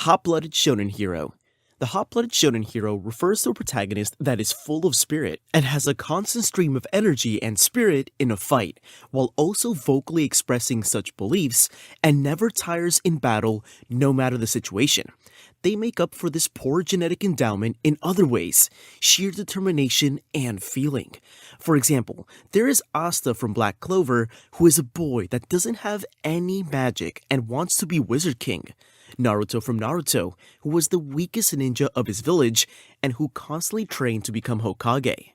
Hot-blooded shonen hero. The hot-blooded shonen hero refers to a protagonist that is full of spirit and has a constant stream of energy and spirit in a fight, while also vocally expressing such beliefs and never tires in battle no matter the situation. They make up for this poor genetic endowment in other ways, sheer determination and feeling. For example, there is Asta from Black Clover, who is a boy that doesn't have any magic and wants to be Wizard King. Naruto from Naruto, who was the weakest ninja of his village and who constantly trained to become Hokage.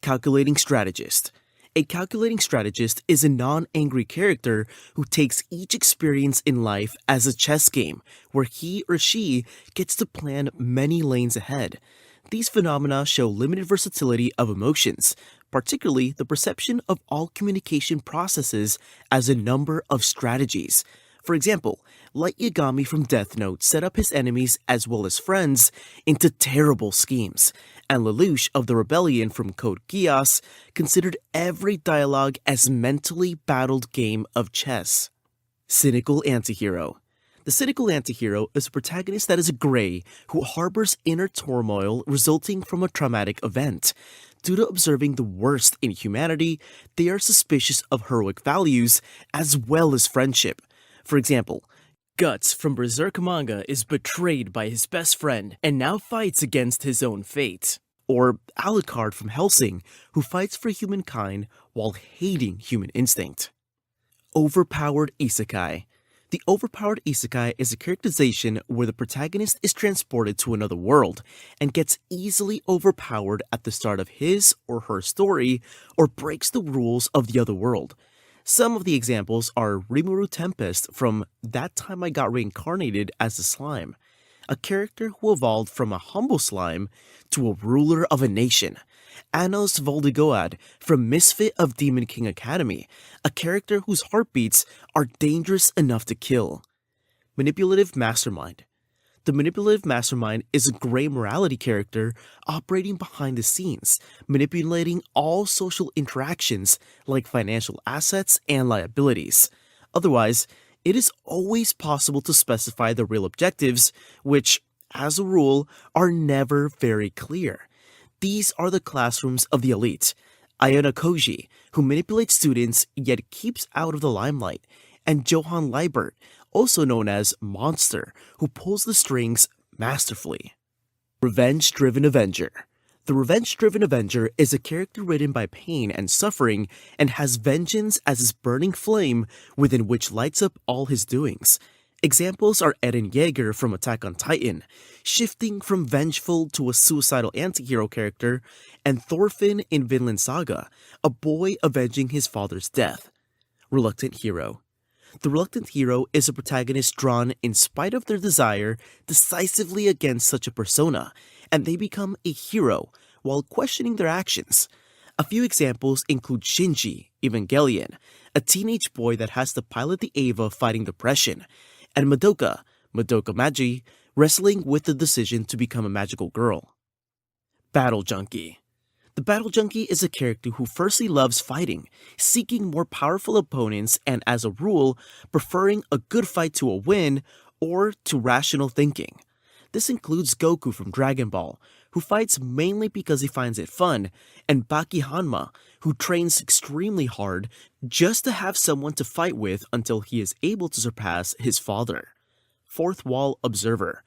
Calculating Strategist. A calculating strategist is a non-angry character who takes each experience in life as a chess game, where he or she gets to plan many lanes ahead. These phenomena show limited versatility of emotions, particularly the perception of all communication processes as a number of strategies. For example, Light Yagami from Death Note set up his enemies as well as friends into terrible schemes, and Lelouch of the Rebellion from Code Geass considered every dialogue as mentally battled game of chess. Cynical Anti-Hero. The Cynical Anti-Hero is a protagonist that is a gray who harbors inner turmoil resulting from a traumatic event. Due to observing the worst in humanity, they are suspicious of heroic values as well as friendship. For example, Guts from Berserk manga is betrayed by his best friend and now fights against his own fate. Or Alucard from Hellsing, who fights for humankind while hating human instinct. Overpowered Isekai. The Overpowered Isekai is a characterization where the protagonist is transported to another world and gets easily overpowered at the start of his or her story or breaks the rules of the other world. Some of the examples are Rimuru Tempest from That Time I Got Reincarnated as a Slime, a character who evolved from a humble slime to a ruler of a nation. Anos Voldigoad from Misfit of Demon King Academy, a character whose heartbeats are dangerous enough to kill. Manipulative Mastermind. The Manipulative Mastermind is a gray morality character operating behind the scenes, manipulating all social interactions like financial assets and liabilities. Otherwise, it is always possible to specify the real objectives, which, as a rule, are never very clear. These are the classrooms of the elite. Ayana Koji, who manipulates students yet keeps out of the limelight, and Johann Leibert, also known as Monster, who pulls the strings masterfully. Revenge-driven Avenger. The revenge-driven Avenger is a character written by pain and suffering and has vengeance as his burning flame within which lights up all his doings. Examples are Eren Yeager from Attack on Titan, shifting from vengeful to a suicidal anti-hero character, and Thorfinn in Vinland Saga, a boy avenging his father's death. Reluctant Hero. The reluctant hero is a protagonist drawn in spite of their desire decisively against such a persona, and they become a hero while questioning their actions. A few examples include Shinji, Evangelion, a teenage boy that has to pilot the Eva fighting depression, and Madoka Magi, wrestling with the decision to become a magical girl. Battle Junkie. The Battle Junkie is a character who firstly loves fighting, seeking more powerful opponents and as a rule, preferring a good fight to a win or to rational thinking. This includes Goku from Dragon Ball, who fights mainly because he finds it fun, and Baki Hanma, who trains extremely hard just to have someone to fight with until he is able to surpass his father. Fourth Wall Observer.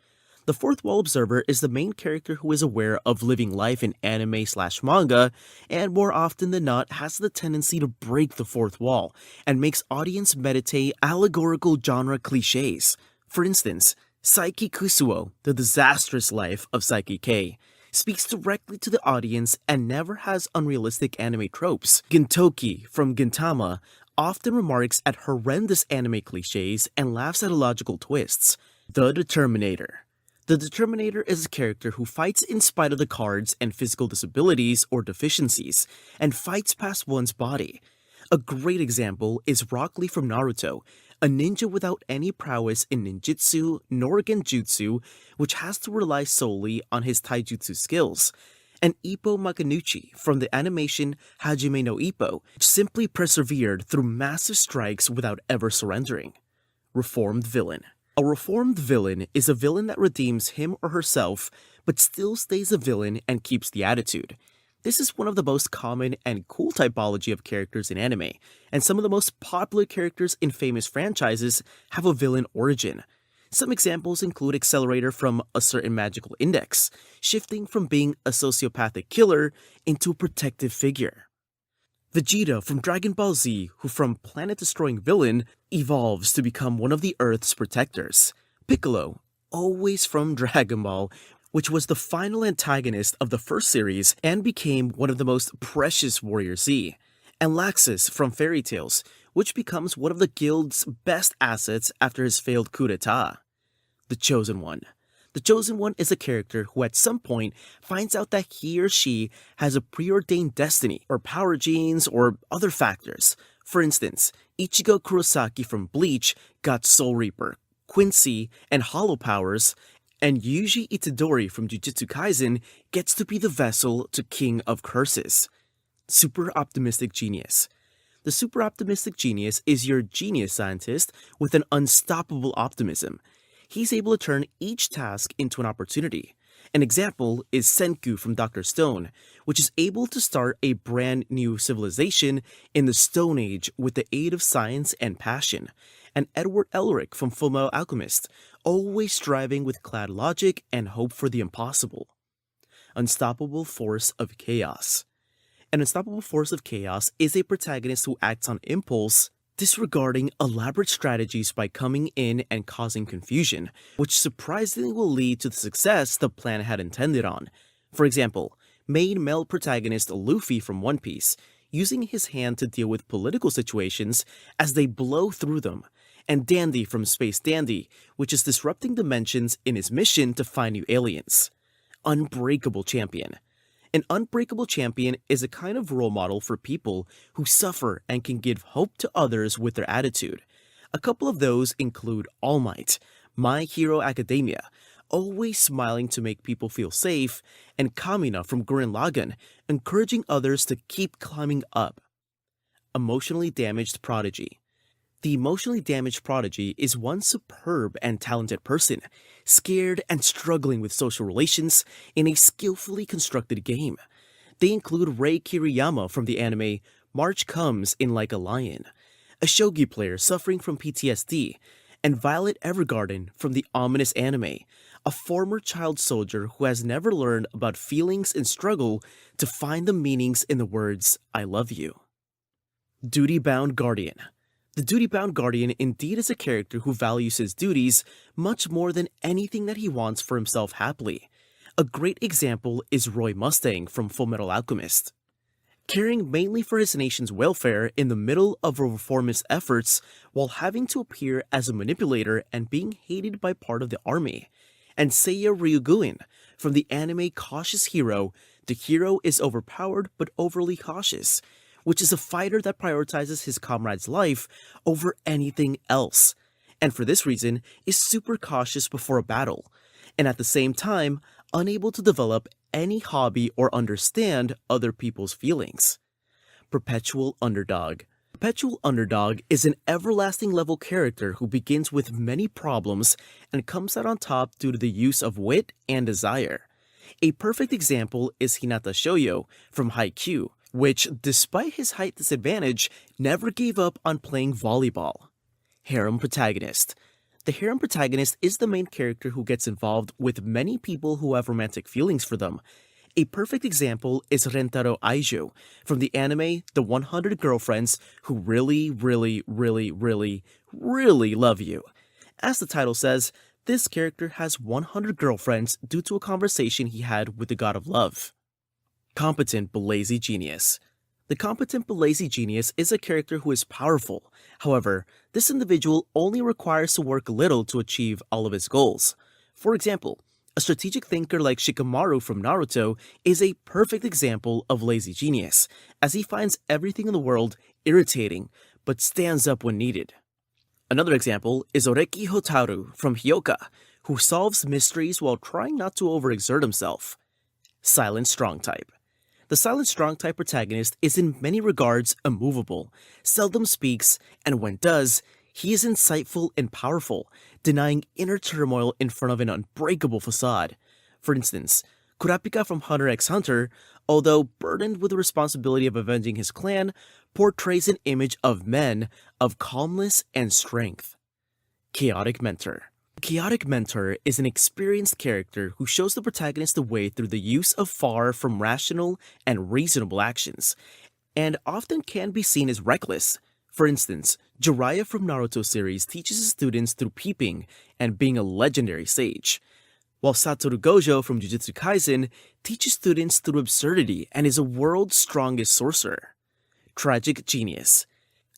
The Fourth Wall Observer is the main character who is aware of living life in anime/manga, and more often than not has the tendency to break the fourth wall, and makes audience meditate allegorical genre cliches. For instance, Saiki Kusuo, The Disastrous Life of Saiki K, speaks directly to the audience and never has unrealistic anime tropes. Gintoki from Gintama often remarks at horrendous anime cliches and laughs at illogical twists. The Determinator. The Determinator is a character who fights in spite of the cards and physical disabilities or deficiencies, and fights past one's body. A great example is Rock Lee from Naruto, a ninja without any prowess in ninjutsu nor genjutsu, which has to rely solely on his taijutsu skills, and Ippo Makanuchi from the animation Hajime no Ippo, which simply persevered through massive strikes without ever surrendering. Reformed Villain. A reformed villain is a villain that redeems him or herself, but still stays a villain and keeps the attitude. This is one of the most common and cool typology of characters in anime, and some of the most popular characters in famous franchises have a villain origin. Some examples include Accelerator from A Certain Magical Index, shifting from being a sociopathic killer into a protective figure. Vegeta from Dragon Ball Z, who from planet-destroying villain, evolves to become one of the Earth's protectors. Piccolo, always from Dragon Ball, which was the final antagonist of the first series and became one of the most precious Warrior Z. And Laxus from Fairy Tales, which becomes one of the guild's best assets after his failed coup d'etat. The Chosen One. The Chosen One is a character who at some point finds out that he or she has a preordained destiny, or power genes, or other factors. For instance, Ichigo Kurosaki from Bleach got Soul Reaper, Quincy, and Hollow powers, and Yuji Itadori from Jujutsu Kaisen gets to be the vessel to King of Curses. Super Optimistic Genius. The Super Optimistic Genius is your genius scientist with an unstoppable optimism. He's able to turn each task into an opportunity. An example is Senku from Dr. Stone, which is able to start a brand new civilization in the Stone Age with the aid of science and passion. And Edward Elric from Fullmetal Alchemist, always striving with clad logic and hope for the impossible. Unstoppable Force of Chaos. An unstoppable force of chaos is a protagonist who acts on impulse, disregarding elaborate strategies by coming in and causing confusion, which surprisingly will lead to the success the plan had intended on. For example, main male protagonist Luffy from One Piece, using his hand to deal with political situations as they blow through them, and Dandy from Space Dandy, which is disrupting dimensions in his mission to find new aliens. Unbreakable Champion. An unbreakable champion is a kind of role model for people who suffer and can give hope to others with their attitude. A couple of those include All Might, My Hero Academia, always smiling to make people feel safe, and Kamina from Gurren Lagann, encouraging others to keep climbing up. Emotionally Damaged Prodigy. The emotionally damaged prodigy is one superb and talented person, scared and struggling with social relations in a skillfully constructed game. They include Rei Kiriyama from the anime March Comes in Like a Lion, a shogi player suffering from PTSD, and Violet Evergarden from the ominous anime, a former child soldier who has never learned about feelings and struggle to find the meanings in the words, I love you. Duty-bound Guardian. The duty-bound guardian indeed is a character who values his duties much more than anything that he wants for himself happily. A great example is Roy Mustang from Fullmetal Alchemist. Caring mainly for his nation's welfare in the middle of reformist efforts while having to appear as a manipulator and being hated by part of the army. And Seiya Ryuguin from the anime Cautious Hero, the hero is overpowered but overly cautious, which is a fighter that prioritizes his comrade's life over anything else, and for this reason is super cautious before a battle, and at the same time unable to develop any hobby or understand other people's feelings. Perpetual Underdog. Perpetual Underdog is an everlasting level character who begins with many problems and comes out on top due to the use of wit and desire. A perfect example is Hinata Shoyo from Haikyuu, which, despite his height disadvantage, never gave up on playing volleyball. Harem Protagonist. The harem protagonist is the main character who gets involved with many people who have romantic feelings for them. A perfect example is Rentaro Aiju from the anime The 100 Girlfriends Who Really, Really, Really, Really, Really Love You. As the title says, this character has 100 girlfriends due to a conversation he had with the god of love. Competent but Lazy Genius. The competent but lazy genius is a character who is powerful. However, this individual only requires to work little to achieve all of his goals. For example, a strategic thinker like Shikamaru from Naruto is a perfect example of lazy genius, as he finds everything in the world irritating, but stands up when needed. Another example is Oreki Hotaru from Hyoka, who solves mysteries while trying not to overexert himself. Silent Strong Type. The silent strong type protagonist is in many regards immovable, seldom speaks, and when does, He is insightful and powerful, denying inner turmoil in front of an unbreakable facade. For instance, Kurapika from Hunter x Hunter, although burdened with the responsibility of avenging his clan, portrays an image of men of calmness and strength. Chaotic Mentor. Chaotic Mentor is an experienced character who shows the protagonist the way through the use of far from rational and reasonable actions, and often can be seen as reckless. For instance, Jiraiya from Naruto series teaches his students through peeping and being a legendary sage, while Satoru Gojo from Jujutsu Kaisen teaches students through absurdity and is a world's strongest sorcerer. Tragic Genius.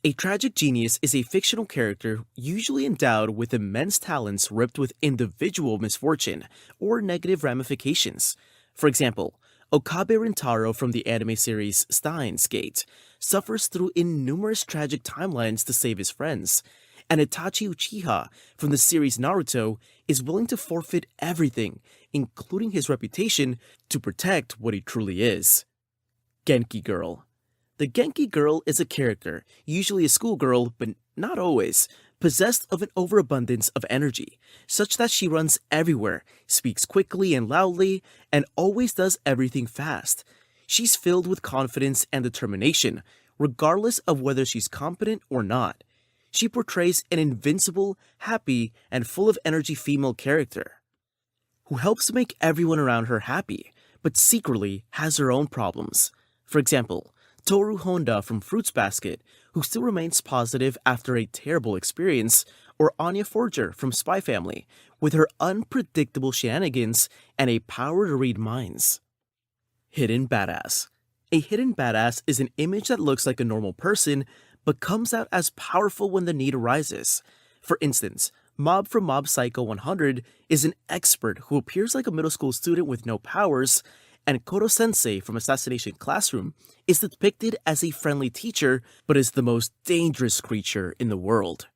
A tragic genius is a fictional character usually endowed with immense talents ripped with individual misfortune or negative ramifications. For example, Okabe Rintaro from the anime series Steins Gate suffers through innumerous tragic timelines to save his friends, and Itachi Uchiha from the series Naruto is willing to forfeit everything, including his reputation, to protect what he truly is. Genki Girl. The Genki Girl is a character, usually a schoolgirl, but not always, possessed of an overabundance of energy, such that she runs everywhere, speaks quickly and loudly, and always does everything fast. She's filled with confidence and determination, regardless of whether she's competent or not. She portrays an invincible, happy, and full of energy female character, who helps make everyone around her happy, but secretly has her own problems. For example, Toru Honda from Fruits Basket, who still remains positive after a terrible experience, or Anya Forger from Spy Family, with her unpredictable shenanigans and a power to read minds. Hidden Badass. A hidden badass is an image that looks like a normal person, but comes out as powerful when the need arises. For instance, Mob from Mob Psycho 100 is an expert who appears like a middle school student with no powers, and Koro-sensei from Assassination Classroom is depicted as a friendly teacher, but is the most dangerous creature in the world.